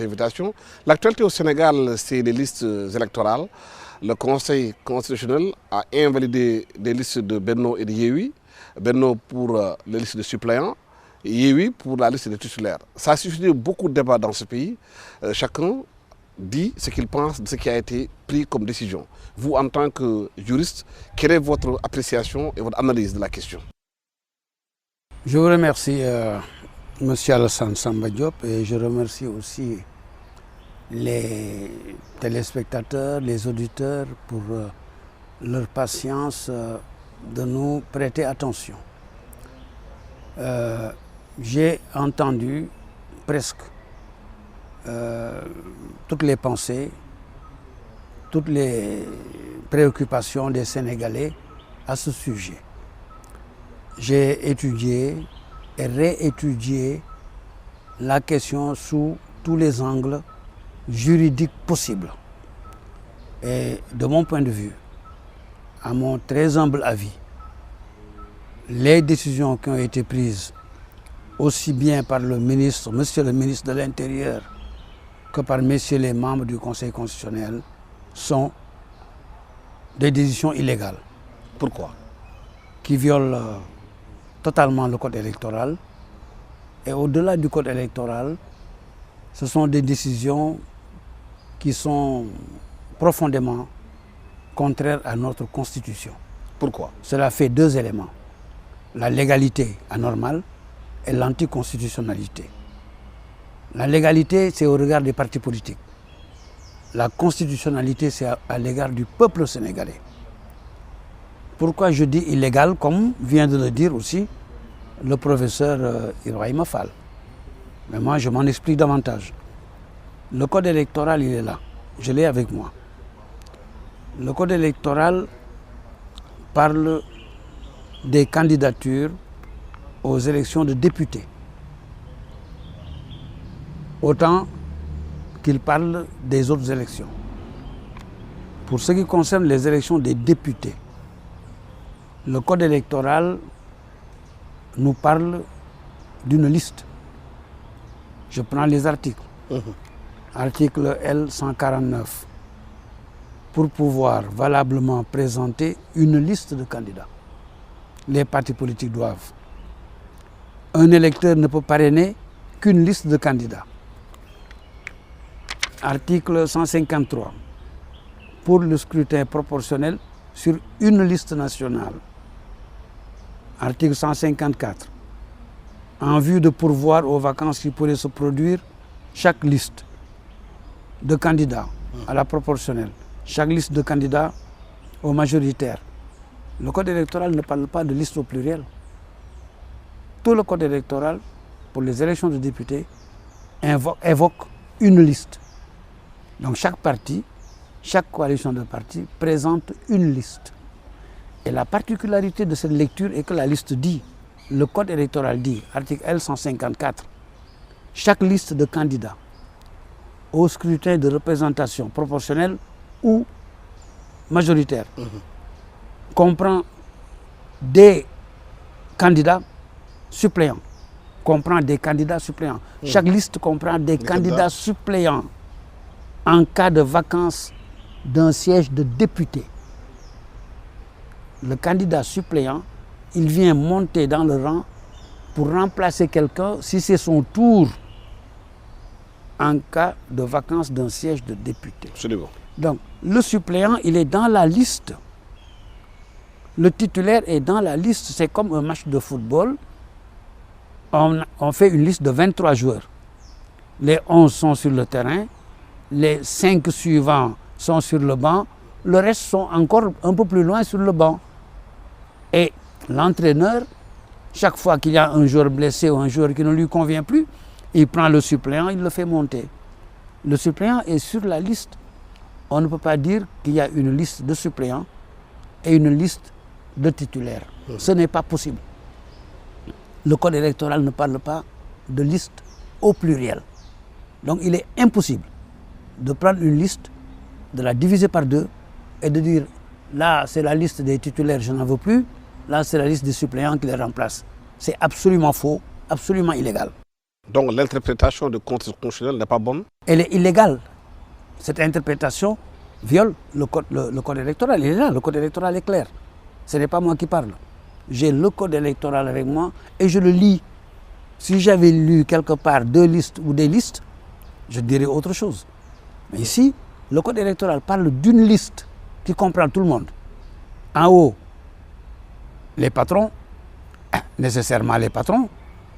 invitation. L'actualité au Sénégal, c'est les listes électorales. Le Conseil constitutionnel a invalidé des listes de Benno et de Yewwi. Benno pour les listes de suppléants, Yewwi pour la liste de titulaires. Ça a suscité beaucoup de débats dans ce pays. Chacun dit ce qu'il pense de ce qui a été pris comme décision. Vous, en tant que juriste, quelle est votre appréciation et votre analyse de la question? Je vous remercie, M. Alassane Samba Diop, et je remercie aussi les téléspectateurs, les auditeurs pour leur patience de nous prêter attention. J'ai entendu presque toutes les pensées, toutes les préoccupations des Sénégalais à ce sujet. J'ai étudié et réétudié la question sous tous les angles juridiques possibles. Et de mon point de vue, à mon très humble avis, les décisions qui ont été prises aussi bien par le ministre, monsieur le ministre de l'Intérieur, que par messieurs les membres du Conseil constitutionnel sont des décisions illégales. Pourquoi? Qui violent totalement le code électoral. Et au-delà du code électoral, ce sont des décisions qui sont profondément contraires à notre Constitution. Pourquoi? Cela fait deux éléments: la légalité anormale et l'anticonstitutionnalité. La légalité, c'est au regard des partis politiques. La constitutionnalité, c'est à l'égard du peuple sénégalais. Pourquoi je dis illégal, comme vient de le dire aussi le professeur Ibrahima Fall. Mais moi, je m'en explique davantage. Le code électoral, il est là. Je l'ai avec moi. Le code électoral parle des candidatures aux élections de députés, autant qu'il parle des autres élections. Pour ce qui concerne les élections des députés, le code électoral nous parle d'une liste. Je prends les articles. Article L 149. Pour pouvoir valablement présenter une liste de candidats, les partis politiques doivent. Un électeur ne peut parrainer qu'une liste de candidats. Article 153. Pour le scrutin proportionnel sur une liste nationale. Article 154. En vue de pourvoir aux vacances qui pourraient se produire, chaque liste de candidats à la proportionnelle, chaque liste de candidats au majoritaire. Le code électoral ne parle pas de liste au pluriel. Tout le code électoral, pour les élections de députés, évoque une liste. Donc chaque parti, chaque coalition de partis présente une liste. Et la particularité de cette lecture est que la liste dit, le code électoral dit, article L 154, chaque liste de candidats au scrutin de représentation proportionnelle ou majoritaire comprend des candidats suppléants. Chaque liste comprend des candidats suppléants en cas de vacance d'un siège de député. Le candidat suppléant, il vient monter dans le rang pour remplacer quelqu'un si c'est son tour en cas de vacance d'un siège de député. Absolument. Donc, le suppléant, il est dans la liste. Le titulaire est dans la liste. C'est comme un match de football. On fait une liste de 23 joueurs. Les 11 sont sur le terrain. Les 5 suivants sont sur le banc. Le reste sont encore un peu plus loin sur le banc. Et l'entraîneur, chaque fois qu'il y a un joueur blessé ou un joueur qui ne lui convient plus, il prend le suppléant, il le fait monter. Le suppléant est sur la liste. On ne peut pas dire qu'il y a une liste de suppléants et une liste de titulaires. Ce n'est pas possible. Le code électoral ne parle pas de liste au pluriel. Donc il est impossible de prendre une liste, de la diviser par deux et de dire là c'est la liste des titulaires, je n'en veux plus, là c'est la liste des suppléants qui les remplacent. C'est absolument faux, absolument illégal. Donc l'interprétation du Conseil constitutionnel n'est pas bonne? Elle est illégale. Cette interprétation viole le code électoral. Il est là, le code électoral est clair. Ce n'est pas moi qui parle. J'ai le code électoral avec moi et je le lis. Si j'avais lu quelque part 2 listes ou des listes, je dirais autre chose. Mais ici, le code électoral parle d'une liste qui comprend tout le monde. En haut, les patrons, nécessairement les patrons.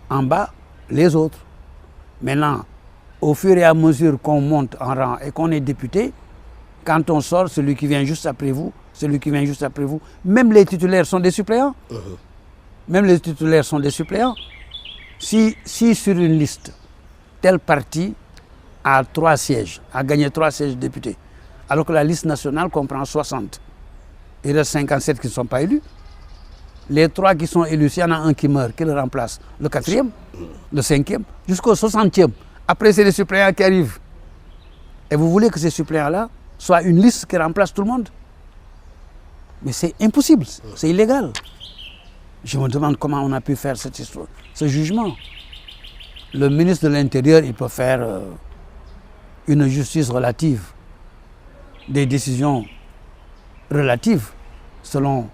En bas, les autres. Maintenant, au fur et à mesure qu'on monte en rang et qu'on est député, quand on sort, celui qui vient juste après vous, celui qui vient juste après vous, même les titulaires sont des suppléants. Même les titulaires sont des suppléants. Si sur une liste, tel parti a 3 sièges, a gagné 3 sièges de députés, alors que la liste nationale comprend 60, il reste 57 qui ne sont pas élus. Les 3 qui sont élus, s'il y en a un qui meurt, qui le remplace, le 4e, le 5e, jusqu'au 60e. Après, c'est les suppléants qui arrivent. Et vous voulez que ces suppléants-là soient une liste qui remplace tout le monde? Mais c'est impossible, c'est illégal. Je me demande comment on a pu faire cette histoire, ce jugement. Le ministre de l'Intérieur, il peut faire une justice relative, des décisions relatives, selon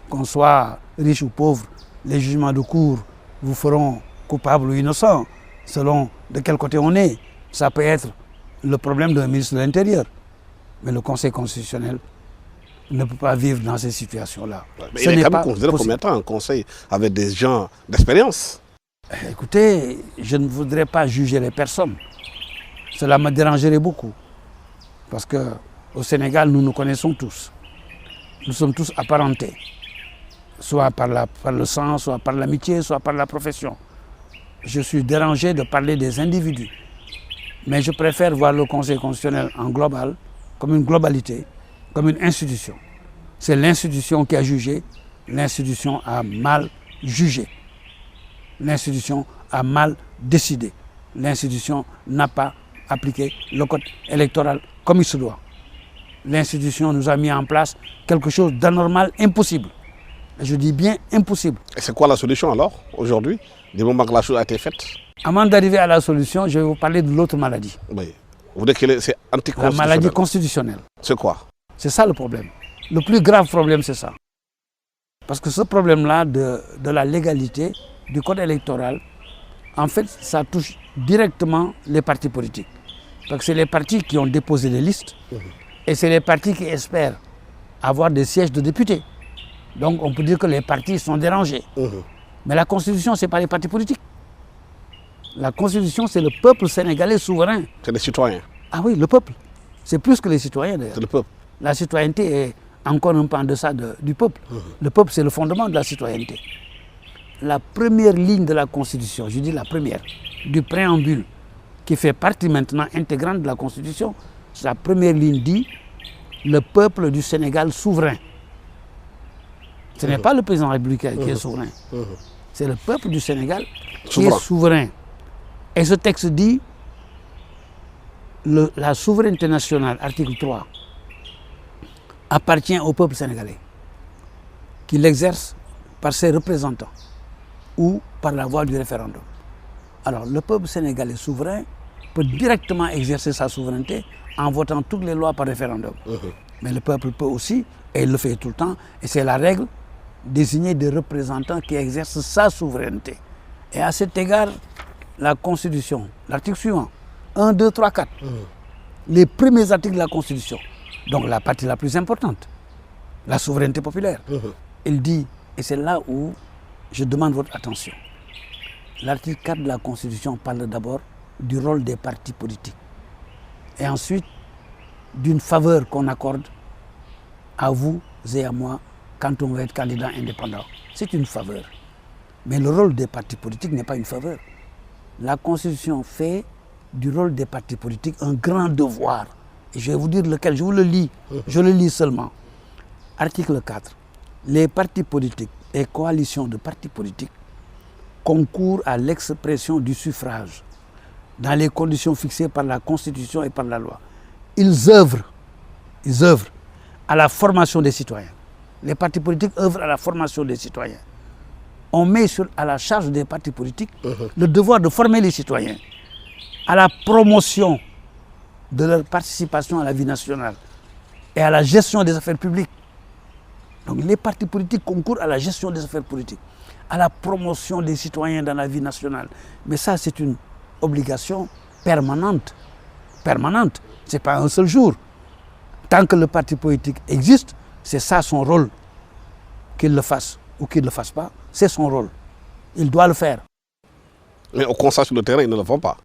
qu'on soit riche ou pauvre, les jugements de cour vous feront coupable ou innocent, selon de quel côté on est. Ça peut être le problème d'un ministre de l'Intérieur. Mais le Conseil constitutionnel ne peut pas vivre dans ces situations-là. Mais il est quand même considéré comme étant un conseil avec des gens d'expérience. Écoutez, je ne voudrais pas juger les personnes. Cela me dérangerait beaucoup. Parce qu'au Sénégal, nous nous connaissons tous. Nous sommes tous apparentés. Soit par le sang, soit par l'amitié, soit par la profession. Je suis dérangé de parler des individus. Mais je préfère voir le Conseil constitutionnel en global, comme une globalité, comme une institution. C'est l'institution qui a jugé, l'institution a mal jugé. L'institution a mal décidé. L'institution n'a pas appliqué le code électoral comme il se doit. L'institution nous a mis en place quelque chose d'anormal, impossible. Et je dis bien impossible. Et c'est quoi la solution alors, aujourd'hui, du moment que la chose a été faite? Avant d'arriver à la solution, je vais vous parler de l'autre maladie. Oui. Vous dites que c'est anticonstitutionnel? La maladie constitutionnelle. C'est quoi? C'est ça le problème. Le plus grave problème, c'est ça. Parce que ce problème-là de la légalité du code électoral, en fait, ça touche directement les partis politiques. Parce que c'est les partis qui ont déposé les listes et c'est les partis qui espèrent avoir des sièges de députés. Donc on peut dire que les partis sont dérangés. Mais la Constitution, ce n'est pas les partis politiques. La Constitution, c'est le peuple sénégalais souverain. C'est les citoyens. Ah oui, le peuple. C'est plus que les citoyens d'ailleurs. C'est le peuple. La citoyenneté est encore un peu en deçà du peuple. Le peuple, c'est le fondement de la citoyenneté. La première ligne de la Constitution, je dis la première, du préambule, qui fait partie maintenant intégrante de la Constitution, la première ligne dit « Le peuple du Sénégal souverain ». Ce n'est pas le président républicain qui est souverain. C'est le peuple du Sénégal qui est souverain. Et ce texte dit la souveraineté nationale, article 3, appartient au peuple sénégalais, qui l'exerce par ses représentants ou par la voie du référendum. Alors le peuple sénégalais souverain peut directement exercer sa souveraineté en votant toutes les lois par référendum. Mais le peuple peut aussi, et il le fait tout le temps, et c'est la règle, désigner des représentants qui exercent sa souveraineté. Et à cet égard, la Constitution, l'article suivant, 1, 2, 3, 4, les premiers articles de la Constitution, donc la partie la plus importante, la souveraineté populaire, il dit, et c'est là où je demande votre attention, l'article 4 de la Constitution parle d'abord du rôle des partis politiques et ensuite d'une faveur qu'on accorde à vous et à moi quand on veut être candidat indépendant. C'est une faveur. Mais le rôle des partis politiques n'est pas une faveur. La Constitution fait du rôle des partis politiques un grand devoir. Et je vais vous dire lequel, je vous le lis, je le lis seulement. Article 4. Les partis politiques et coalitions de partis politiques concourent à l'expression du suffrage dans les conditions fixées par la Constitution et par la loi. Ils œuvrent à la formation des citoyens. Les partis politiques œuvrent à la formation des citoyens. on met à la charge des partis politiques le devoir de former les citoyens à la promotion de leur participation à la vie nationale et à la gestion des affaires publiques. Donc les partis politiques concourent à la gestion des affaires politiques, à la promotion des citoyens dans la vie nationale. Mais ça, c'est une obligation permanente. Permanente. Ce n'est pas un seul jour. Tant que le parti politique existe, c'est ça son rôle. Qu'il le fasse ou qu'il ne le fasse pas, c'est son rôle. Il doit le faire. Mais au constat sur le terrain, ils ne le font pas.